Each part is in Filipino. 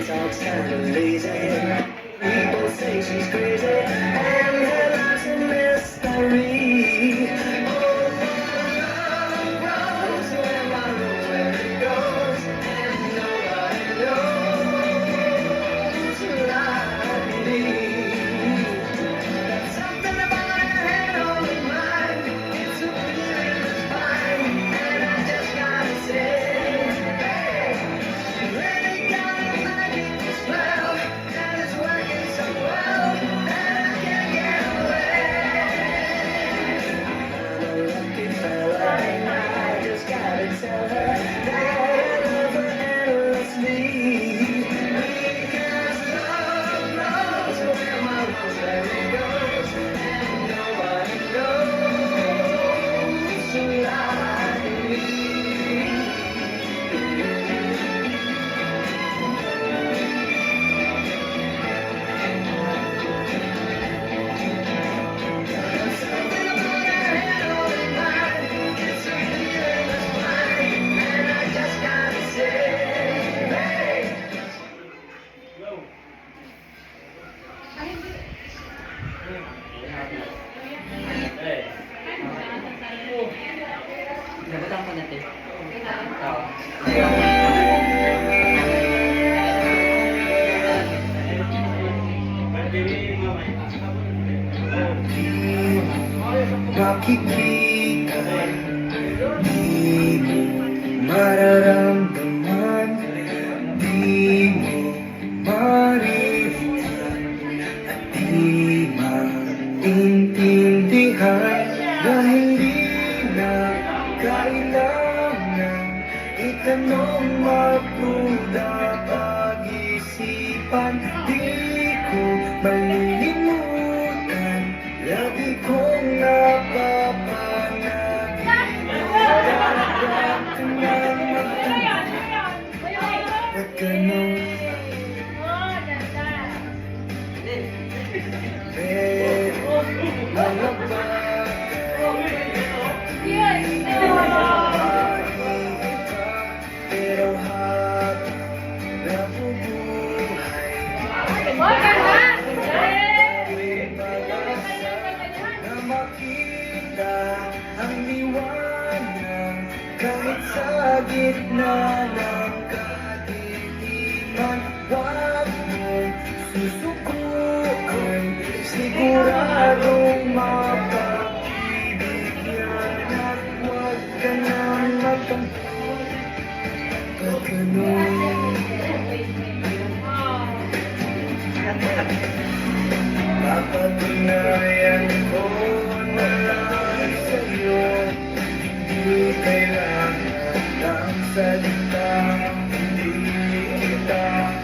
talks kind of lazy. People say she's crazy, and her life's a mystery. Oh, love grows where my road goes, and nobody knows like me. There's something about her head on mine. It's a feeling that's fine, and I just gotta say. Nabutang ko natin. Oo. Makikita, di mo mararamdaman, di mo maririnig, at di maintindihan na hindi na kailangan itanong magduda pag-isipan. Di ko malilimutan, lagi kong ba't ganun? Pero mga pero habang nabubuhay na makita ang liwanag kahit sa gitna ng kadiliman. Huwag mong susukuan, siguradong mapag-ibigyan, at huwag ka nang magtampo. Pag ganun, papatunayan ko na lang sa'yo, hindi kailangan ng salita, hindi kita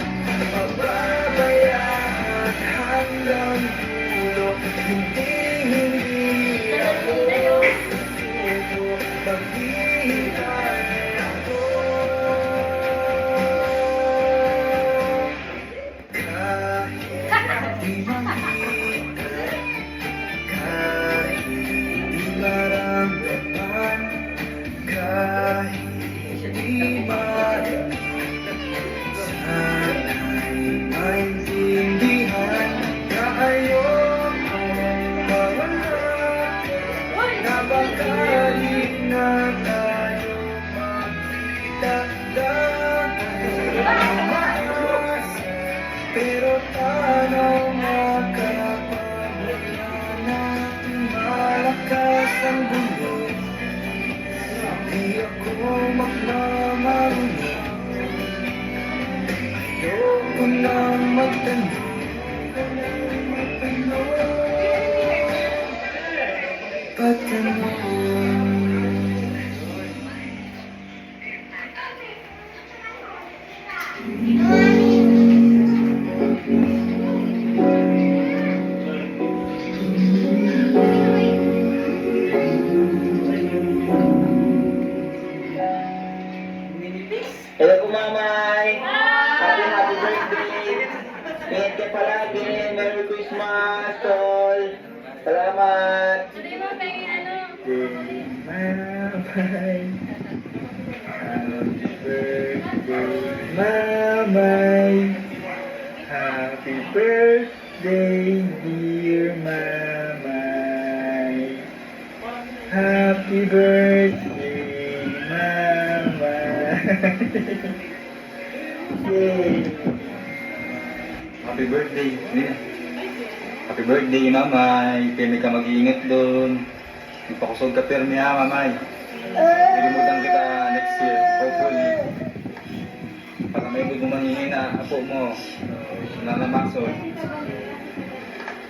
pababayaan hanggang dulo. Hindi ako susuko, maghihintay ako. Kahit di makita, kahit di maramdaman, kahit di marinig, sana'y maintindihan na ayokong mawala, na baka di na tayo magkita. Dahil umaasa, pero tanaw makapag wala na malakas ang gulo. Di ako magmamarunong, ayoko na magtanong, ba't ganun? Hello po, Mamay! Happy birthday! Ingat ka palagi! Merry Christmas, Tol! Salamat! Sabi mo, pengen ano? Mamay! Happy birthday, Mamay! birthday, dear Mamay. Happy birthday, Mamay. Yay! Happy birthday. Nina. Happy birthday, Mamay. Pirmi ka mag-iingat doon. Ipakusog ka pirmi ha, Mamay. Nilimutan kita next year, hopefully. Para may gusto manghihina, apo mo. Nanamaksod.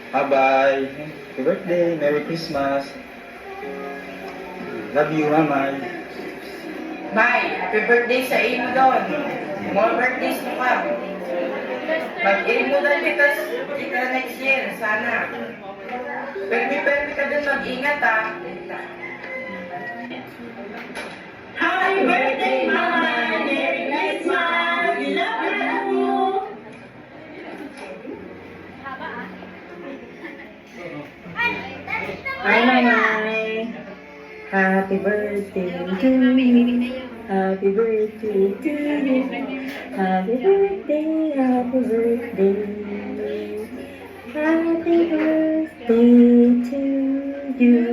Bye-bye. Happy birthday. Merry Christmas. Love you, Mamay. May, happy birthday sa iyo doon. More birthdays mo ka. Mag-ilimutan kita next year, sana. Permi ka din mag-ingat ha. Happy birthday, Mama! Merry Christmas! We love you! Hi, Mamay. Happy birthday to you. Happy birthday to you. Happy birthday, happy birthday. Happy birthday to you.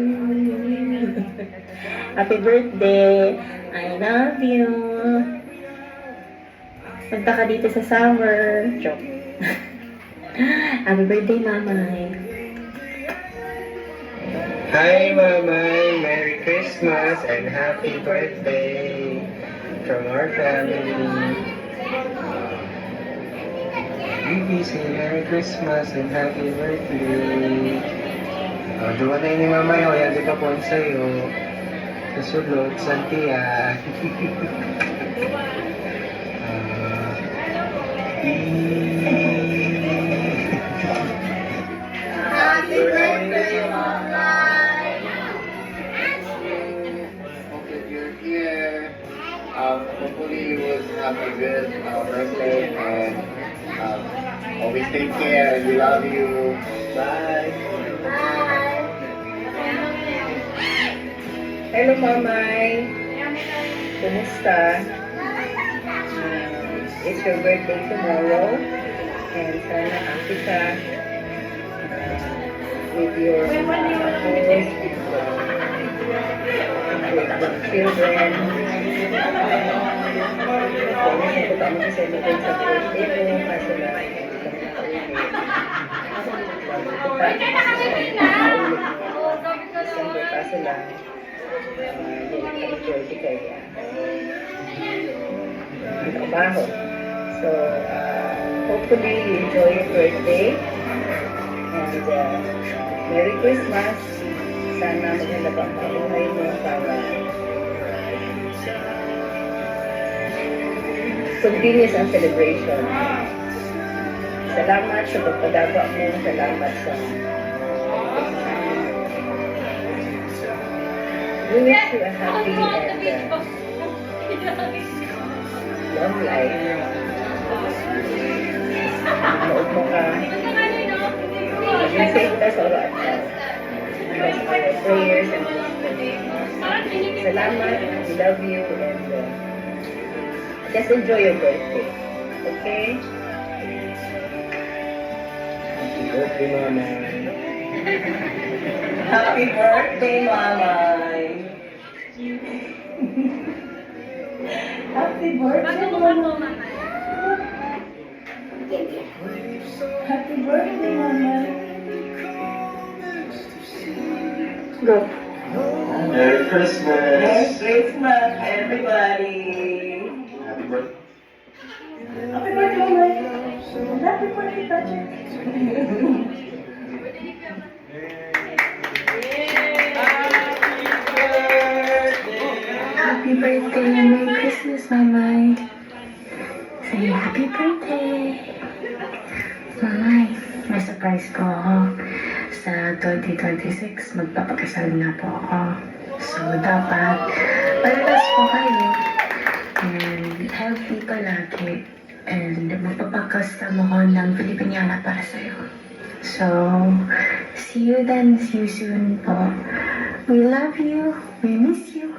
Happy birthday. I love you. Punta ka dito sa summer. Joke. Happy birthday, Mamay. Hi, Mamay. Merry Christmas and happy birthday from our family. Bibi, say Merry Christmas and happy birthday. Duwa na yun ni Mamay. O, yan di ka po sa'yo. Kasulot, Santia. Happy birthday, Mamay. Hope that you're here. Hopefully you will have a good birthday and always take care. We love you. Bye. Bye. Hello, Mamay. Kumusta? It's your birthday tomorrow. And sana happy ka with your couples and with the children. Kung ko kami kasi naging sa birthday mo, kaso na kaso lang, enjoy ko kaya ang trabaho. So, hopefully you enjoy your birthday and Merry Christmas. Sana maganda pang pabuhay mo para continuous ang celebration. Salamat sa pagpadaba mo. Salamat sa we wish you a happy and long life. Manood mo ka. Maging safe ka sa oras. Bless our prayers and salamat. We love you and just enjoy your birthday. Okay? Happy birthday, Mamay. Happy birthday, Mamay! Happy birthday, Mamay! Happy birthday, Mamay! Go! Merry Christmas. Merry Christmas, everybody! Happy birthday. Happy birthday, Mamay! Happy birthday, Patrick! Happy birthday and Merry Christmas, Mamay. Say happy birthday. Mamay, may surprise ko ako. Sa 2026, magpapakasal na po ako. So, dapat paralas po kayo. And healthy palagi. And magpapakasama ko ng Pilipiniana para sa'yo. So, see you then. See you soon po. We love you. We miss you.